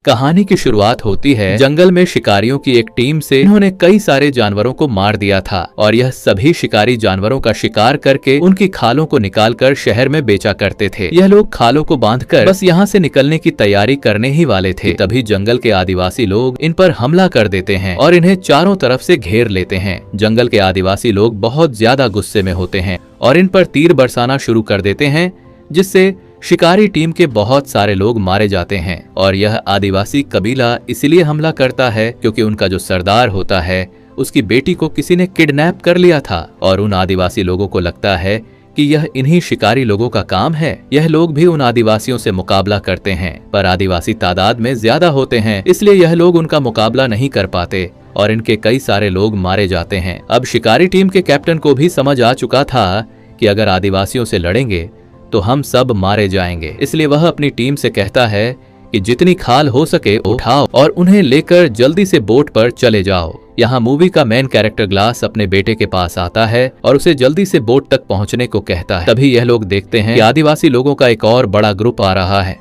कहानी की शुरुआत होती है जंगल में शिकारियों की एक टीम से। इन्होंने कई सारे जानवरों को मार दिया था और यह सभी शिकारी जानवरों का शिकार करके उनकी खालों को निकालकर शहर में बेचा करते थे। यह लोग खालों को बांधकर बस यहाँ से निकलने की तैयारी करने ही वाले थे, तभी जंगल के आदिवासी लोग इन पर हमला कर देते हैं और इन्हें चारों तरफ से घेर लेते हैं। जंगल के आदिवासी लोग बहुत ज्यादा गुस्से में होते हैं और इन पर तीर बरसाना शुरू कर देते हैं, जिससे शिकारी टीम के बहुत सारे लोग मारे जाते हैं। और यह आदिवासी कबीला इसलिए हमला करता है क्योंकि उनका जो सरदार होता है उसकी बेटी को किसी ने किडनैप कर लिया था और उन आदिवासी लोगों को लगता है कि यह इन्हीं शिकारी लोगों का काम है। यह लोग भी उन आदिवासियों से मुकाबला करते हैं, पर आदिवासी तादाद में ज्यादा होते हैं, इसलिए यह लोग उनका मुकाबला नहीं कर पाते और इनके कई सारे लोग मारे जाते हैं। अब शिकारी टीम के कैप्टन को भी समझ आ चुका था कि अगर आदिवासियों से लड़ेंगे तो हम सब मारे जाएंगे, इसलिए वह अपनी टीम से कहता है कि जितनी खाल हो सके उठाओ और उन्हें लेकर जल्दी से बोट पर चले जाओ। यहाँ मूवी का मेन कैरेक्टर ग्लास अपने बेटे के पास आता है और उसे जल्दी से बोट तक पहुँचने को कहता है। तभी यह लोग देखते हैं कि आदिवासी लोगों का एक और बड़ा ग्रुप आ रहा है,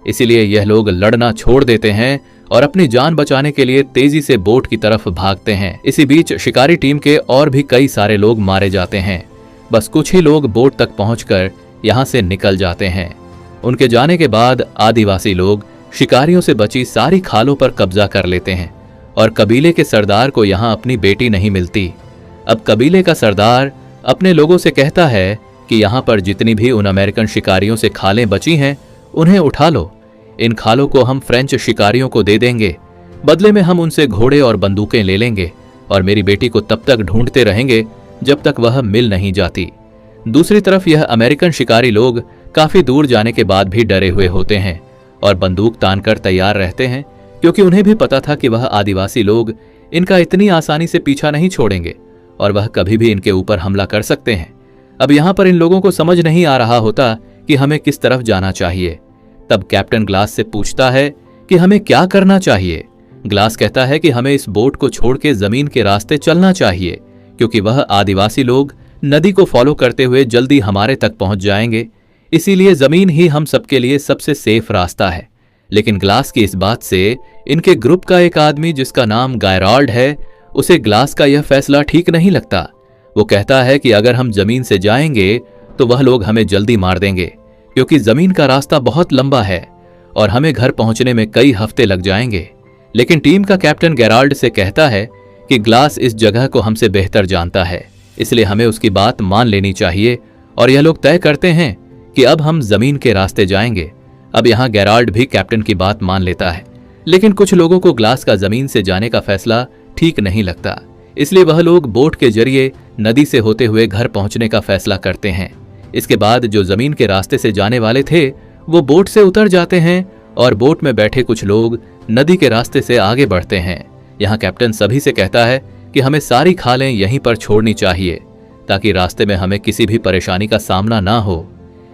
इसीलिए यह लोग लड़ना छोड़ देते हैं और अपनी जान बचाने के लिए तेजी से बोट की तरफ भागते हैं। इसी बीच शिकारी टीम के और भी कई सारे लोग मारे जाते हैं। बस कुछ ही लोग बोट तक पहुंचकर यहाँ से निकल जाते हैं। उनके जाने के बाद आदिवासी लोग शिकारियों से बची सारी खालों पर कब्जा कर लेते हैं और कबीले के सरदार को यहाँ अपनी बेटी नहीं मिलती। अब कबीले का सरदार अपने लोगों से कहता है कि यहाँ पर जितनी भी उन अमेरिकन शिकारियों से खालें बची हैं उन्हें उठा लो। इन खालों को हम फ्रेंच शिकारियों को दे देंगे, बदले में हम उनसे घोड़े और बंदूकें ले लेंगे और मेरी बेटी को तब तक ढूंढते रहेंगे जब तक वह मिल नहीं जाती। दूसरी तरफ यह अमेरिकन शिकारी लोग काफी दूर जाने के बाद भी डरे हुए होते हैं और बंदूक तानकर तैयार रहते हैं, क्योंकि उन्हें भी पता था कि वह आदिवासी लोग इनका इतनी आसानी से पीछा नहीं छोड़ेंगे और वह कभी भी इनके ऊपर हमला कर सकते हैं। अब यहाँ पर इन लोगों को समझ नहीं आ रहा होता कि हमें किस तरफ जाना चाहिए। तब कैप्टन ग्लास से पूछता है कि हमें क्या करना चाहिए। ग्लास कहता है कि हमें इस बोट को छोड़ के जमीन के रास्ते चलना चाहिए, क्योंकि वह आदिवासी लोग नदी को फॉलो करते हुए जल्दी हमारे तक पहुंच जाएंगे, इसीलिए जमीन ही हम सबके लिए सबसे सेफ रास्ता है। लेकिन ग्लास की इस बात से इनके ग्रुप का एक आदमी जिसका नाम गायराल्ड है, उसे ग्लास का यह फैसला ठीक नहीं लगता। वो कहता है कि अगर हम जमीन से जाएंगे तो वह लोग हमें जल्दी मार देंगे, क्योंकि जमीन का रास्ता बहुत लंबा है और हमें घर पहुंचने में कई हफ्ते लग जाएंगे। लेकिन टीम का कैप्टन गैराल्ड से कहता है कि ग्लास इस जगह को हमसे बेहतर जानता है, इसलिए हमें उसकी बात मान लेनी चाहिए और यह लोग तय करते हैं कि अब हम जमीन के रास्ते जाएंगे। अब यहाँ गैराल्ड भी कैप्टन की बात मान लेता है, लेकिन कुछ लोगों को ग्लास का जमीन से जाने का फैसला ठीक नहीं लगता, इसलिए वह लोग बोट के जरिए नदी से होते हुए घर पहुंचने का फैसला करते हैं। इसके बाद जो जमीन के रास्ते से जाने वाले थे वो बोट से उतर जाते हैं और बोट में बैठे कुछ लोग नदी के रास्ते से आगे बढ़ते हैं। यहाँ कैप्टन सभी से कहता है कि हमें सारी खालें यहीं पर छोड़नी चाहिए ताकि रास्ते में हमें किसी भी परेशानी का सामना ना हो।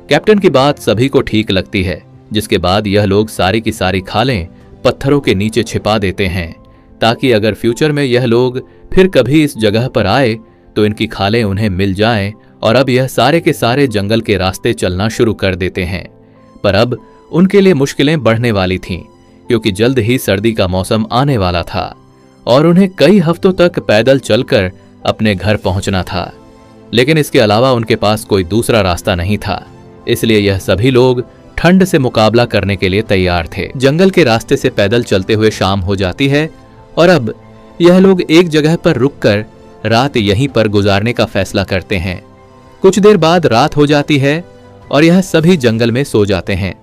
कैप्टन की बात सभी को ठीक लगती है, जिसके बाद यह लोग सारी की सारी खालें पत्थरों के नीचे छिपा देते हैं ताकि अगर फ्यूचर में यह लोग फिर कभी इस जगह पर आए तो इनकी खालें उन्हें मिल जाएं। और अब यह सारे के सारे जंगल के रास्ते चलना शुरू कर देते हैं। पर अब उनके लिए मुश्किलें बढ़ने वाली थीं, क्योंकि जल्द ही सर्दी का मौसम आने वाला था और उन्हें कई हफ्तों तक पैदल चलकर अपने घर पहुंचना था। लेकिन इसके अलावा उनके पास कोई दूसरा रास्ता नहीं था, इसलिए यह सभी लोग ठंड से मुकाबला करने के लिए तैयार थे। जंगल के रास्ते से पैदल चलते हुए शाम हो जाती है और अब यह लोग एक जगह पर रुककर रात यहीं पर गुजारने का फैसला करते हैं। कुछ देर बाद रात हो जाती है और यह सभी जंगल में सो जाते हैं।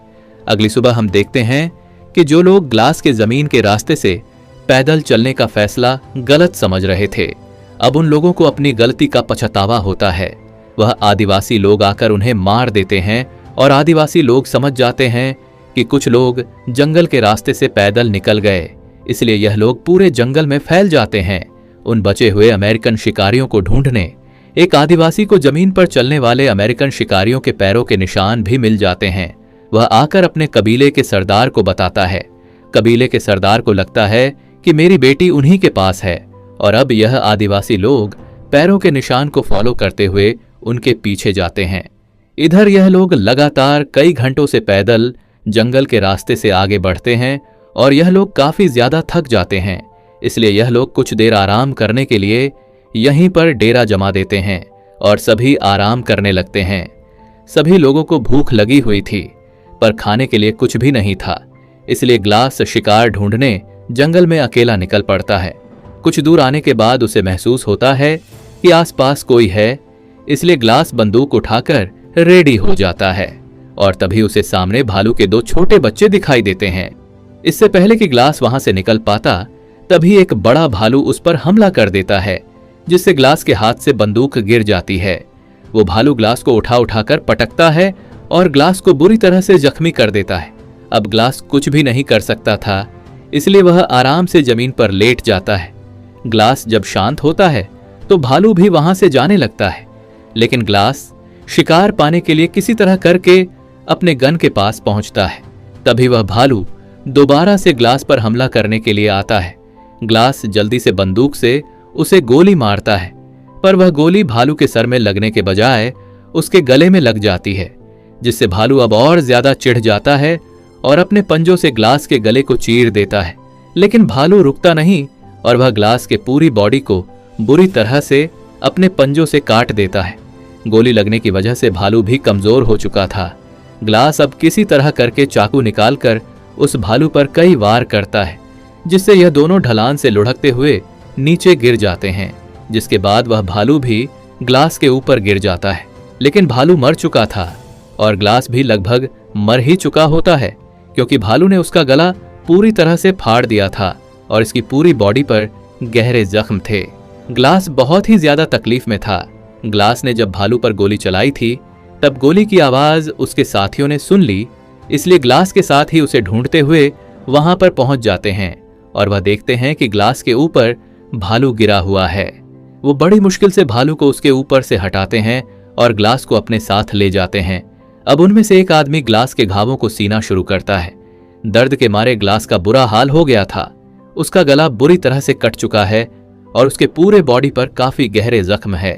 अगली सुबह हम देखते हैं कि जो लोग ग्लास के जमीन के रास्ते से पैदल चलने का फैसला गलत समझ रहे थे, अब उन लोगों को अपनी गलती का पछतावा होता है। वह आदिवासी लोग आकर उन्हें मार देते हैं और आदिवासी लोग समझ जाते हैं कि कुछ लोग जंगल के रास्ते से पैदल निकल गए, इसलिए यह लोग पूरे जंगल में फैल जाते हैं उन बचे हुए अमेरिकन शिकारियों को ढूंढने। एक आदिवासी को जमीन पर चलने वाले अमेरिकन शिकारियों के पैरों के निशान भी मिल जाते हैं। वह आकर अपने कबीले के सरदार को बताता है। कबीले के सरदार को लगता है कि मेरी बेटी उन्हीं के पास है और अब यह आदिवासी लोग पैरों के निशान को फॉलो करते हुए उनके पीछे जाते हैं। इधर यह लोग लगातार कई घंटों से पैदल जंगल के रास्ते से आगे बढ़ते हैं और यह लोग काफी ज्यादा थक जाते हैं। इसलिए यह लोग कुछ देर आराम करने के लिए यहीं पर डेरा जमा देते हैं और सभी आराम करने लगते हैं। सभी लोगों को भूख लगी हुई थी, पर खाने के लिए कुछ भी नहीं था। इसलिए ग्लास शिकार ढूंढने जंगल में अकेला निकल पड़ता है। कुछ दूर आने के बाद उसे महसूस होता है कि आसपास कोई है, इसलिए ग्लास बंदूक उठाकर रेडी हो जाता है और तभी उसे सामने भालू के 2 छोटे बच्चे दिखाई देते हैं। इससे पहले कि ग्लास वहां से निकल पाता, तभी एक बड़ा भालू उस पर हमला कर देता है, जिससे ग्लास के हाथ से बंदूक गिर जाती है। वो भालू ग्लास को उठाकर पटकता है और ग्लास को बुरी तरह से जख्मी कर देता है। अब ग्लास कुछ भी नहीं कर सकता था, इसलिए वह आराम से जमीन पर लेट जाता है। ग्लास जब शांत होता है तो भालू भी वहां से जाने लगता है, लेकिन ग्लास शिकार पाने के लिए किसी तरह करके अपने गन के पास पहुंचता है। तभी वह भालू दोबारा से ग्लास पर हमला करने के लिए आता है। ग्लास जल्दी से बंदूक से उसे गोली मारता है, पर वह गोली भालू के सर में लगने के बजाय उसके गले में लग जाती है, जिससे भालू अब और ज्यादा चिढ़ जाता है और अपने पंजों से ग्लास के गले को चीर देता है। लेकिन भालू रुकता नहीं और वह ग्लास के पूरी बॉडी को बुरी तरह से अपने पंजों से काट देता है। गोली लगने की वजह से भालू भी कमजोर हो चुका था। ग्लास अब किसी तरह करके चाकू निकालकर उस भालू पर कई वार करता है, जिससे यह दोनों ढलान से लुढ़कते हुए नीचे गिर जाते हैं, जिसके बाद वह भालू भी ग्लास के ऊपर गिर जाता है। लेकिन भालू मर चुका था और ग्लास भी लगभग मर ही चुका होता है, क्योंकि भालू ने उसका गला पूरी तरह से फाड़ दिया था और इसकी पूरी बॉडी पर गहरे जख्म थे। ग्लास बहुत ही ज्यादा तकलीफ में था। ग्लास ने जब भालू पर गोली चलाई थी, तब गोली की आवाज उसके साथियों ने सुन ली, इसलिए ग्लास के साथ ही उसे ढूंढते हुए वहां पर पहुंच जाते हैं और वह देखते हैं कि ग्लास के ऊपर भालू गिरा हुआ है। वो बड़ी मुश्किल से भालू को उसके ऊपर से हटाते हैं और ग्लास को अपने साथ ले जाते हैं। अब उनमें से एक आदमी ग्लास के घावों को सीना शुरू करता है। दर्द के मारे ग्लास का बुरा हाल हो गया था। उसका गला बुरी तरह से कट चुका है और उसके पूरे बॉडी पर काफी गहरे जख्म है।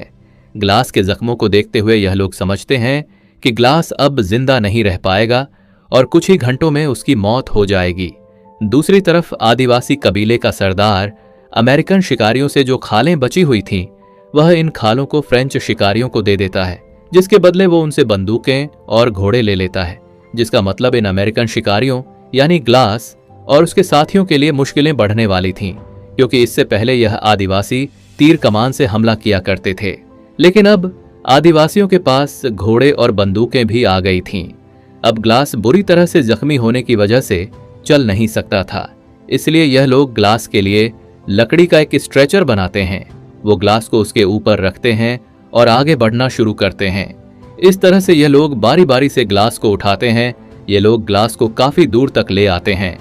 ग्लास के जख्मों को देखते हुए यह लोग समझते हैं कि ग्लास अब जिंदा नहीं रह पाएगा और कुछ ही घंटों में उसकी मौत हो जाएगी। दूसरी तरफ आदिवासी कबीले का सरदार अमेरिकन शिकारियों से जो खालें बची हुई थीं, वह इन खालों को फ्रेंच शिकारियों को दे देता है, जिसके बदले वो उनसे बंदूकें और घोड़े ले लेता है, जिसका मतलब इन अमेरिकन शिकारियों यानी ग्लास और उसके साथियों के लिए मुश्किलें बढ़ने वाली थीं, क्योंकि इससे पहले यह आदिवासी तीर कमान से हमला किया करते थे। लेकिन अब आदिवासियों के पास घोड़े और बंदूकें भी आ गई थीं। अब ग्लास बुरी तरह से जख्मी होने की वजह से चल नहीं सकता था, इसलिए यह लोग ग्लास के लिए लकड़ी का एक स्ट्रेचर बनाते हैं। वो ग्लास को उसके ऊपर रखते हैं और आगे बढ़ना शुरू करते हैं। इस तरह से यह लोग बारी बारी से ग्लास को उठाते हैं। ये लोग ग्लास को काफी दूर तक ले आते हैं,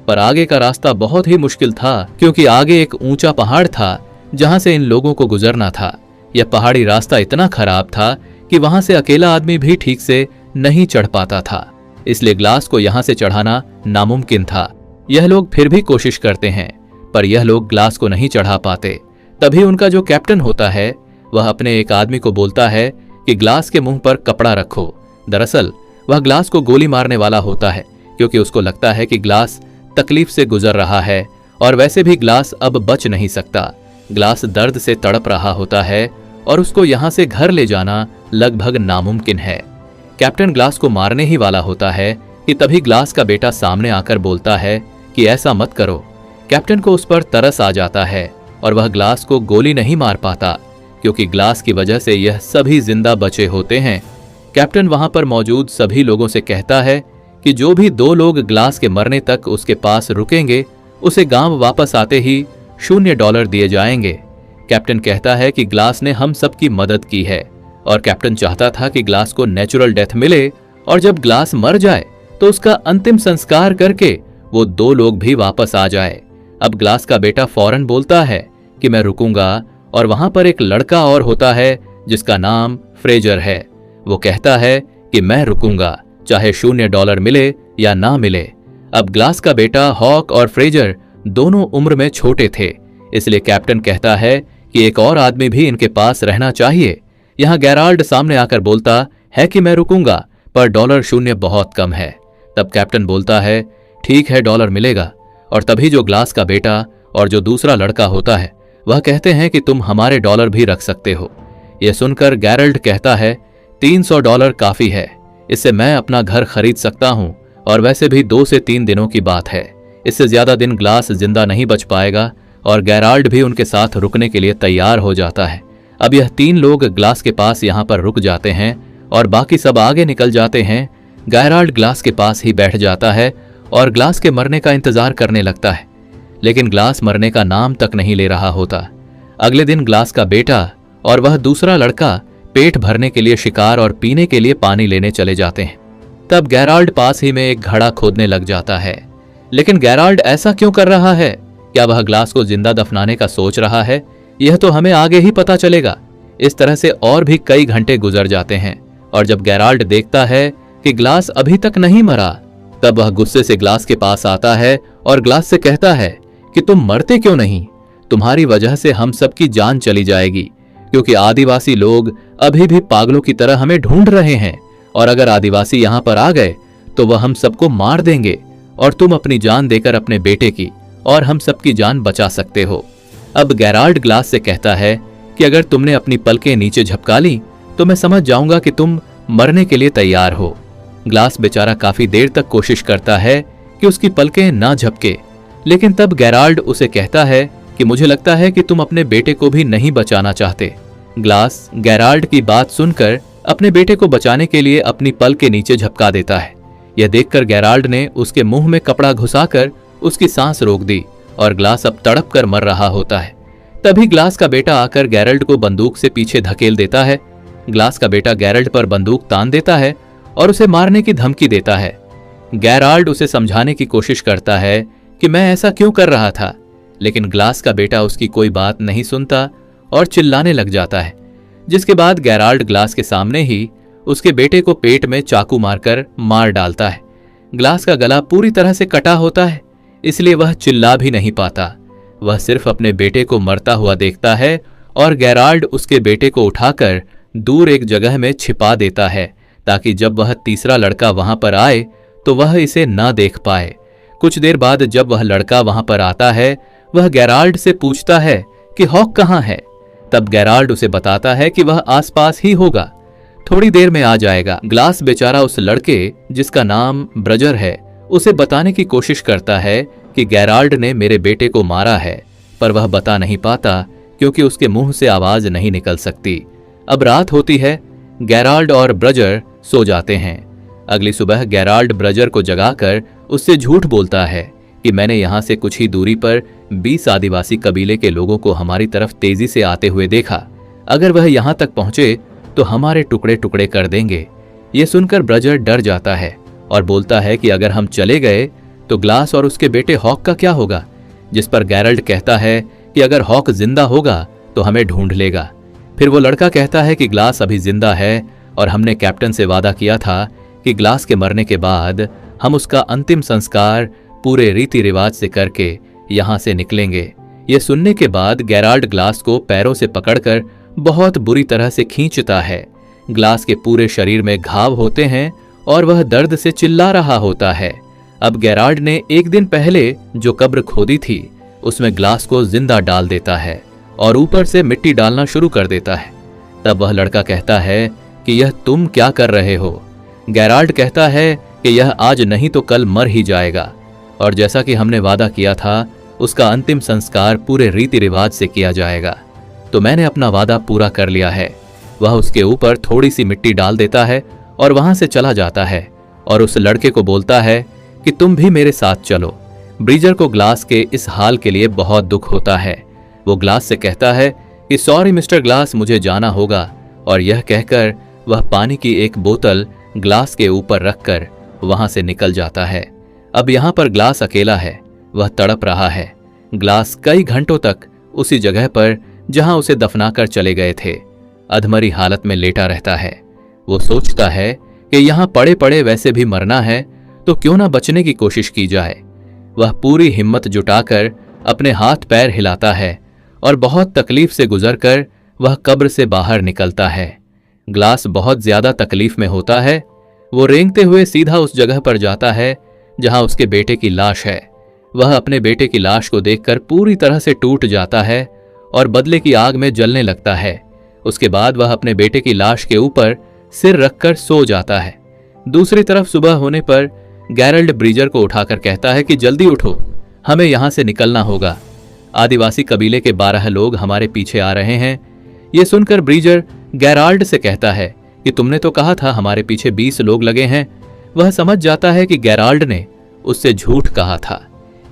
पर आगे का रास्ता बहुत ही मुश्किल था, क्योंकि आगे एक ऊंचा पहाड़ था जहां से इन लोगों को गुजरना था। यह पहाड़ी रास्ता इतना खराब था कि वहां से अकेला आदमी भी ठीक से नहीं चढ़ पाता था, इसलिए ग्लास को यहां से चढ़ाना नामुमकिन था। यह लोग फिर भी कोशिश करते हैं, पर यह लोग ग्लास को नहीं चढ़ा पाते। तभी उनका जो कैप्टन होता है, वह अपने एक आदमी को बोलता है कि ग्लास के मुंह पर कपड़ा रखो। दरअसल वह ग्लास को गोली मारने वाला होता है, क्योंकि उसको लगता है कि ग्लास तकलीफ से गुजर रहा है और वैसे भी ग्लास अब बच नहीं सकता। ग्लास दर्द से तड़प रहा होता है और उसको यहां से घर ले जाना लगभग नामुमकिन है। कैप्टन ग्लास को मारने ही वाला होता है कि तभी ग्लास का बेटा सामने आकर बोलता है कि ऐसा मत करो। कैप्टन को उस पर तरस आ जाता है और वह ग्लास को गोली नहीं मार पाता, क्योंकि ग्लास की वजह से यह सभी जिंदा बचे होते हैं। कैप्टन वहां पर मौजूद सभी लोगों से कहता है कि जो भी 2 लोग ग्लास के मरने तक उसके पास रुकेंगे, उसे गांव वापस आते ही $0 दिए जाएंगे। कैप्टन कहता है कि ग्लास ने हम सबकी मदद की है और कैप्टन चाहता था कि ग्लास को नेचुरल डेथ मिले और जब ग्लास मर जाए तो उसका अंतिम संस्कार करके वो 2 लोग भी वापस आ जाए। अब ग्लास का बेटा फौरन बोलता है कि मैं रुकूंगा, और वहां पर एक लड़का और होता है जिसका नाम फ्रेजर है। वो कहता है कि मैं रुकूंगा, चाहे $0 मिले या ना मिले। अब ग्लास का बेटा हॉक और फ्रेजर दोनों उम्र में छोटे थे, इसलिए कैप्टन कहता है कि एक और आदमी भी इनके पास रहना चाहिए। यहां गैराल्ड सामने आकर बोलता है कि मैं रुकूंगा, पर $0 बहुत कम है। तब कैप्टन बोलता है ठीक है, $1 मिलेगा, और तभी जो ग्लास का बेटा और जो दूसरा लड़का होता है वह कहते हैं कि तुम हमारे डॉलर भी रख सकते हो। यह सुनकर गैरल्ड कहता है, $300 काफी है, इससे मैं अपना घर खरीद सकता हूं, और वैसे भी 2 से 3 दिनों की बात है, इससे ज्यादा दिन ग्लास जिंदा नहीं बच पाएगा। और गैराल्ड भी उनके साथ रुकने के लिए तैयार हो जाता है। अब यह 3 लोग ग्लास के पास यहाँ पर रुक जाते हैं और बाकी सब आगे निकल जाते हैं। गैराल्ड ग्लास के पास ही बैठ जाता है और ग्लास के मरने का इंतजार करने लगता है, लेकिन ग्लास मरने का नाम तक नहीं ले रहा होता। अगले दिन ग्लास का बेटा और वह दूसरा लड़का पेट भरने के लिए शिकार और पीने के लिए पानी लेने चले जाते हैं। तब गैराल्ड पास ही में एक घड़ा खोदने लग जाता है। लेकिन गैराल्ड ऐसा क्यों कर रहा है? क्या वह ग्लास को जिंदा दफनाने का सोच रहा है? यह तो हमें आगे ही पता चलेगा। इस तरह से और भी कई घंटे गुजर जाते हैं और जब गैराल्ड देखता है कि ग्लास अभी तक नहीं मरा, तब वह गुस्से से ग्लास के पास आता है और ग्लास से कहता है कि तुम मरते क्यों नहीं? तुम्हारी वजह से हम सबकी जान चली जाएगी, क्योंकि आदिवासी लोग अभी भी पागलों की तरह हमें ढूंढ रहे हैं, और अगर आदिवासी यहाँ पर आ गए तो वह हम सबको मार देंगे, और तुम अपनी जान देकर अपने बेटे की और हम सबकी जान बचा सकते हो। अब गैराल्ड ग्लास से कहता है कि अगर तुमने अपनी पलकें नीचे झपका ली तो मैं समझ जाऊंगा कि तुम मरने के लिए तैयार हो। ग्लास बेचारा काफी देर तक कोशिश करता है कि उसकी पलकें ना झपके, लेकिन तब गैराल्ड उसे कहता है कि मुझे लगता है कि तुम अपने बेटे को भी नहीं बचाना चाहते। ग्लास गैराल्ड की बात सुनकर अपने बेटे को बचाने के लिए अपनी पल के नीचे झपका देता है। यह देखकर गैराल्ड ने उसके मुंह में कपड़ा घुसाकर उसकी सांस रोक दी और ग्लास अब तड़प कर मर रहा होता है। तभी ग्लास का बेटा आकर गैराल्ड को बंदूक से पीछे धकेल देता है। ग्लास का बेटा गैराल्ड पर बंदूक तान देता है और उसे मारने की धमकी देता है। गैराल्ड उसे समझाने की कोशिश करता है कि मैं ऐसा क्यों कर रहा था, लेकिन ग्लास का बेटा उसकी कोई बात नहीं सुनता और चिल्लाने लग जाता है, जिसके बाद गैराल्ड ग्लास के सामने ही उसके बेटे को पेट में चाकू मारकर मार डालता है। ग्लास का गला पूरी तरह से कटा होता है, इसलिए वह चिल्ला भी नहीं पाता। वह सिर्फ अपने बेटे को मरता हुआ देखता है और गैराल्ड उसके बेटे को उठाकर दूर एक जगह में छिपा देता है, ताकि जब वह तीसरा लड़का वहां पर आए तो वह इसे न देख पाए। कुछ देर बाद जब वह लड़का वहां पर आता है, वह गैराल्ड से पूछता है कि हॉक कहाँ है। तब गैराल्ड उसे बताता है कि वह आसपास ही होगा, थोड़ी देर में आ जाएगा। ग्लास बेचारा उस लड़के जिसका नाम ब्रजर है उसे बताने की कोशिश करता है कि गैराल्ड ने मेरे बेटे को मारा है, पर वह बता नहीं पाता क्योंकि उसके मुंह से आवाज नहीं निकल सकती। अब रात होती है, गैराल्ड और ब्रजर सो जाते हैं। अगली सुबह गैराल्ड ब्रजर को जगाकर उससे झूठ बोलता है कि मैंने यहां से कुछ ही दूरी पर 20 आदिवासी कबीले के लोगों को हमारी तरफ तेजी से आते हुए देखा। अगर वह यहां तक पहुंचे तो हमारे टुकड़े टुकड़े कर देंगे। यह सुनकर ब्रजर डर जाता है और बोलता है कि अगर हम चले गए तो ग्लास और उसके बेटे हॉक का क्या होगा, जिस पर गैराल्ड कहता है कि अगर हॉक जिंदा होगा तो हमें ढूंढ लेगा। फिर वो लड़का कहता है कि ग्लास अभी जिंदा है और हमने कैप्टन से वादा किया था कि ग्लास के मरने के बाद हम उसका अंतिम संस्कार पूरे रीति रिवाज से करके यहां से निकलेंगे। ये सुनने के बाद गैराल्ड ग्लास को पैरों से पकड़कर बहुत बुरी तरह से खींचता है। ग्लास के पूरे शरीर में घाव होते हैं और वह दर्द से चिल्ला रहा होता है। अब गैराल्ड ने एक दिन पहले जो कब्र खोदी थी उसमें ग्लास को जिंदा डाल देता है और ऊपर से मिट्टी डालना शुरू कर देता है। तब वह लड़का कहता है कि यह तुम क्या कर रहे हो? गैराल्ड कहता है कि यह आज नहीं तो कल मर ही जाएगा, और जैसा कि हमने वादा किया था उसका अंतिम संस्कार पूरे रीति रिवाज से किया जाएगा। तो मैंने अपना वादा पूरा कर लिया है। वह उसके ऊपर थोड़ी सी मिट्टी डाल देता है और वहां से चला जाता है और उस लड़के को बोलता है कि तुम भी मेरे साथ चलो। ब्रीजर को ग्लास के इस हाल के लिए बहुत दुख होता है। वो ग्लास से कहता है कि सॉरी मिस्टर ग्लास, मुझे जाना होगा, और यह कहकर वह पानी की एक बोतल ग्लास के ऊपर रखकर वहां से निकल जाता है। अब यहां पर ग्लास अकेला है, वह तड़प रहा है। ग्लास कई घंटों तक उसी जगह पर जहां उसे दफनाकर चले गए थे अधमरी हालत में लेटा रहता है। वो सोचता है कि यहां पड़े पड़े वैसे भी मरना है तो क्यों ना बचने की कोशिश की जाए। वह पूरी हिम्मत जुटाकर अपने हाथ पैर हिलाता है और बहुत तकलीफ से गुजरकर वह कब्र से बाहर निकलता है। ग्लास बहुत ज्यादा तकलीफ में होता है। वो रेंगते हुए सीधा उस जगह पर जाता है जहां उसके बेटे की लाश है। वह अपने बेटे की लाश को देखकर पूरी तरह से टूट जाता है और बदले की आग में जलने लगता है। उसके बाद वह अपने बेटे की लाश के ऊपर सिर रखकर सो जाता है। दूसरी तरफ सुबह होने पर गैरल्ड ब्रीजर को उठाकर कहता है कि जल्दी उठो, हमें यहां से निकलना होगा। आदिवासी कबीले के 12 लोग हमारे पीछे आ रहे हैं। यह सुनकर ब्रीजर गैराल्ड से कहता है कि तुमने तो कहा था हमारे पीछे 20 लोग लगे हैं। वह समझ जाता है कि गैराल्ड ने उससे झूठ कहा था,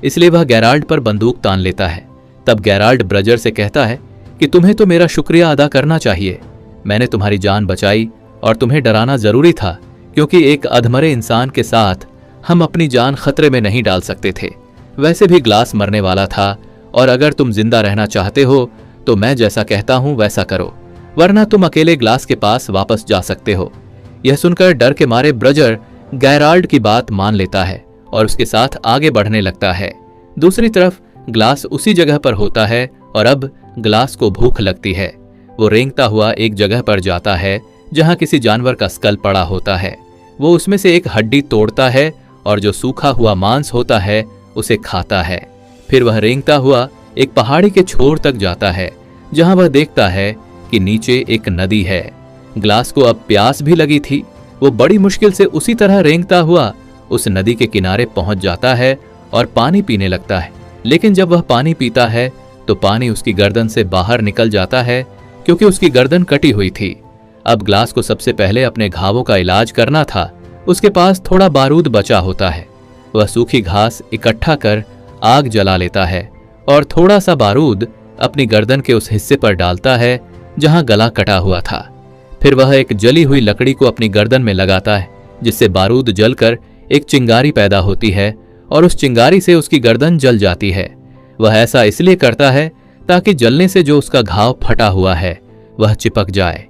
इसलिए वह गैराल्ड पर बंदूक तान लेता है। तब गैराल्ड ब्रजर से कहता है कि तुम्हें तो मेरा शुक्रिया अदा करना चाहिए। मैंने तुम्हारी जान बचाई और तुम्हें डराना जरूरी था, क्योंकि एक अधमरे इंसान के साथ हम अपनी जान खतरे में नहीं डाल सकते थे। वैसे भी ग्लास मरने वाला था, और अगर तुम जिंदा रहना चाहते हो तो मैं जैसा कहता हूं वैसा करो, वरना तुम अकेले ग्लास के पास वापस जा सकते हो। यह सुनकर डर के मारे ब्रजर गैराल्ड की बात मान लेता है और उसके साथ आगे बढ़ने लगता है। दूसरी तरफ ग्लास उसी जगह पर होता है और अब ग्लास को भूख लगती है। वो रेंगता हुआ एक जगह पर जाता है जहां किसी जानवर का स्कल पड़ा होता है। वो उसमें से एक हड्डी तोड़ता है और जो सूखा हुआ मांस होता है उसे खाता है। फिर वह रेंगता हुआ एक पहाड़ी के छोर तक जाता है जहां वह देखता है कि नीचे एक नदी है। ग्लास को अब प्यास भी लगी थी। वो बड़ी मुश्किल से उसी तरह रेंगता हुआ उस नदी के किनारे पहुंच जाता है और पानी पीने लगता है। लेकिन जब वह पानी पीता है तो पानी उसकी गर्दन से बाहर निकल जाता है, क्योंकि उसकी गर्दन कटी हुई थी। अब ग्लास को सबसे पहले अपने घावों का इलाज करना था। उसके पास थोड़ा बारूद बचा होता है। वह सूखी घास इकट्ठा कर आग जला लेता है और थोड़ा सा बारूद अपनी गर्दन के उस हिस्से पर डालता है जहां गला कटा हुआ था। फिर वह एक जली हुई लकड़ी को अपनी गर्दन में लगाता है, जिससे बारूद जलकर एक चिंगारी पैदा होती है और उस चिंगारी से उसकी गर्दन जल जाती है। वह ऐसा इसलिए करता है ताकि जलने से जो उसका घाव फटा हुआ है वह चिपक जाए।